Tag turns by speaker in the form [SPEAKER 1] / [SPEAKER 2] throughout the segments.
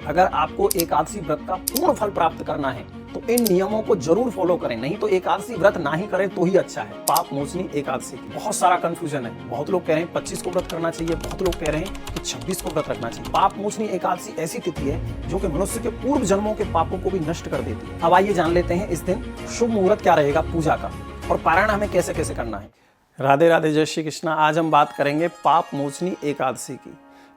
[SPEAKER 1] अगर आपको एकादशी व्रत का पूर्ण फल प्राप्त करना है तो इन नियमों को जरूर फॉलो करें, नहीं तो एकादशी व्रत ना ही करें तो ही अच्छा है। पाप मोचनी एकादशी की बहुत सारा कंफ्यूजन है। बहुत लोग कह रहे हैं 25 को व्रत करना चाहिए, बहुत लोग कह रहे हैं कि 26 को व्रत रखना चाहिए। पाप मोचनी एकादशी ऐसी तिथि है जो कि मनुष्य के पूर्व जन्मों के पापों को भी नष्ट कर देती है। अब आइए जान लेते हैं इस दिन शुभ मुहूर्त क्या रहेगा पूजा का और पारायण हमें कैसे कैसे करना है। राधे राधे, जय श्री कृष्णा। आज हम बात करेंगे पाप मोचनी एकादशी की,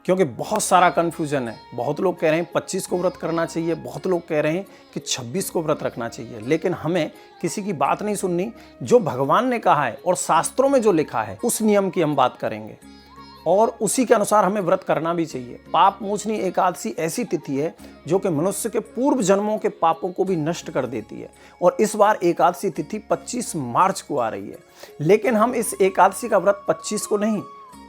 [SPEAKER 1] क्योंकि बहुत सारा कन्फ्यूजन है। बहुत लोग कह रहे हैं 25 को व्रत करना चाहिए, बहुत लोग कह रहे हैं कि 26 को व्रत रखना चाहिए। लेकिन हमें किसी की बात नहीं सुननी, जो भगवान ने कहा है और शास्त्रों में जो लिखा है उस नियम की हम बात करेंगे और उसी के अनुसार हमें व्रत करना भी चाहिए। पाप मोचनी एकादशी ऐसी तिथि है जो कि मनुष्य के पूर्व जन्मों के पापों को भी नष्ट कर देती है और इस बार एकादशी तिथि 25 मार्च को आ रही है। लेकिन हम इस एकादशी का व्रत 25 को नहीं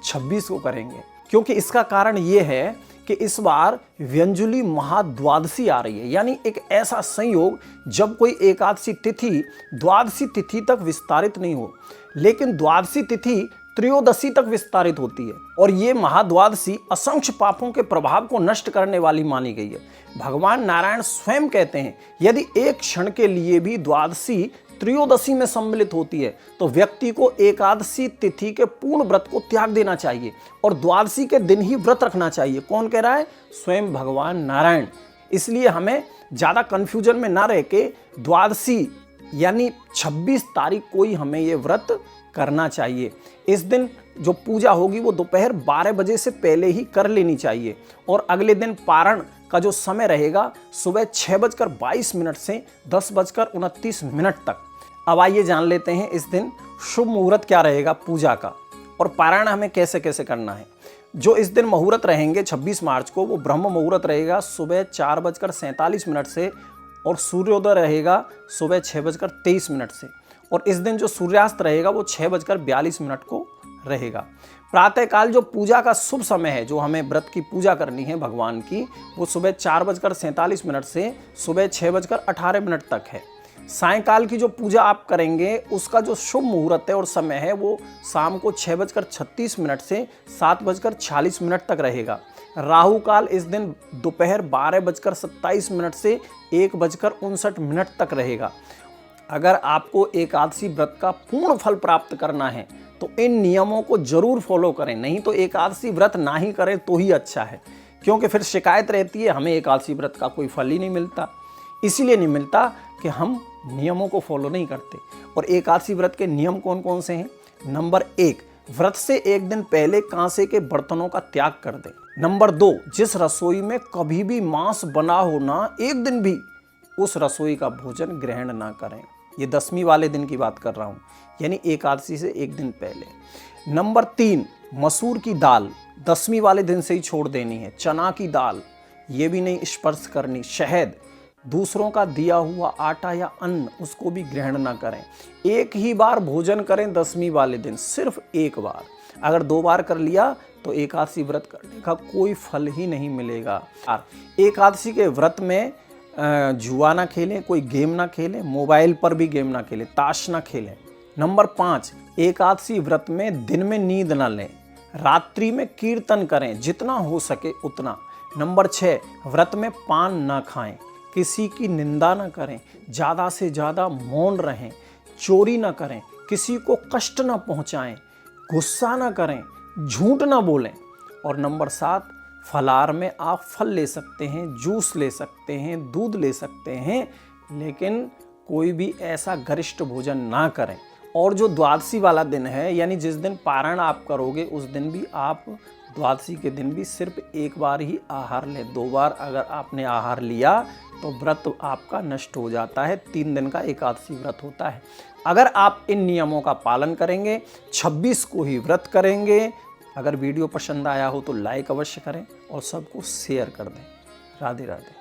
[SPEAKER 1] 26 को करेंगे, क्योंकि इसका कारण ये है कि इस बार व्यंजुली महाद्वादशी आ रही है, यानी एक ऐसा संयोग जब कोई एकादशी तिथि द्वादशी तिथि तक विस्तारित नहीं हो, लेकिन द्वादशी तिथि त्रयोदशी तक विस्तारित होती है और ये महाद्वादशी असंख्य पापों के प्रभाव को नष्ट करने वाली मानी गई है। भगवान नारायण स्वयं कहते हैं यदि एक क्षण के लिए भी द्वादशी त्रयोदशी में सम्मिलित होती है तो व्यक्ति को एकादशी तिथि के पूर्ण व्रत को त्याग देना चाहिए और द्वादशी के दिन ही व्रत रखना चाहिए। कौन कह रहा है? स्वयं भगवान नारायण। इसलिए हमें ज़्यादा कंफ्यूजन में ना रह के द्वादशी यानी 26 तारीख को ही हमें ये व्रत करना चाहिए। इस दिन जो पूजा होगी वो दोपहर 12 बजे से पहले ही कर लेनी चाहिए और अगले दिन पारण का जो समय रहेगा सुबह 6:22 से 10:29 तक। अब आइए जान लेते हैं इस दिन शुभ मुहूर्त क्या रहेगा पूजा का और पारायण हमें कैसे कैसे करना है। जो इस दिन मुहूर्त रहेंगे 26 मार्च को वो ब्रह्म मुहूर्त रहेगा सुबह 4:47 से और सूर्योदय रहेगा सुबह 6:23 से और इस दिन जो सूर्यास्त रहेगा वो 6:42 को रहेगा। प्रातःकाल जो पूजा का शुभ समय है, जो हमें व्रत की पूजा करनी है भगवान की, वो सुबह 4:47 से सुबह 6:18 तक है। सायंकाल की जो पूजा आप करेंगे उसका जो शुभ मुहूर्त है और समय है वो शाम को 6:36 से 7:46 तक रहेगा। राहु काल इस दिन दोपहर 12:27 से 1:59 तक रहेगा। अगर आपको एकादशी व्रत का पूर्ण फल प्राप्त करना है तो इन नियमों को जरूर फॉलो करें, नहीं तो एकादशी व्रत ना ही करें तो ही अच्छा है, क्योंकि फिर शिकायत रहती है हमें एकादशी व्रत का कोई फल ही नहीं मिलता। इसीलिए नहीं मिलता कि हम नियमों को फॉलो नहीं करते। और एकादशी व्रत के नियम कौन कौन से हैं? नंबर 1, व्रत से एक दिन पहले कांसे के बर्तनों का त्याग कर दें। नंबर 2, जिस रसोई में कभी भी मांस बना हो ना, एक दिन भी उस रसोई का भोजन ग्रहण ना करें। ये 10वीं वाले दिन की बात कर रहा हूँ, यानी एकादशी से एक दिन पहले। नंबर 3, मसूर की दाल 10वीं वाले दिन से ही छोड़ देनी है। चना की दाल ये भी नहीं स्पर्श करनी। शहद, दूसरों का दिया हुआ आटा या अन्न उसको भी ग्रहण ना करें। एक ही बार भोजन करें 10वीं वाले दिन, सिर्फ एक बार। अगर 2 बार कर लिया तो एकादशी व्रत करने का कोई फल ही नहीं मिलेगा। एकादशी के व्रत में जुआ ना खेलें, कोई गेम ना खेलें, मोबाइल पर भी गेम ना खेलें, ताश ना खेलें। नंबर 5, एकादशी व्रत में दिन में नींद ना लें, रात्रि में कीर्तन करें जितना हो सके उतना। नंबर 6, व्रत में पान ना खाएं, किसी की निंदा ना करें, ज़्यादा से ज़्यादा मौन रहें, चोरी ना करें, किसी को कष्ट ना पहुँचाएं, गुस्सा ना करें, झूठ ना बोलें। और नंबर 7, फलाहार में आप फल ले सकते हैं, जूस ले सकते हैं, दूध ले सकते हैं, लेकिन कोई भी ऐसा गरिष्ठ भोजन ना करें। और जो द्वादशी वाला दिन है, यानी जिस दिन पारायण आप करोगे उस दिन भी आप द्वादशी के दिन भी सिर्फ एक बार ही आहार लें। 2 बार अगर आपने आहार लिया तो व्रत आपका नष्ट हो जाता है। 3 दिन का एकादशी व्रत होता है। अगर आप इन नियमों का पालन करेंगे, 26 को ही व्रत करेंगे। अगर वीडियो पसंद आया हो तो लाइक अवश्य करें और सबको शेयर कर दें। राधे राधे।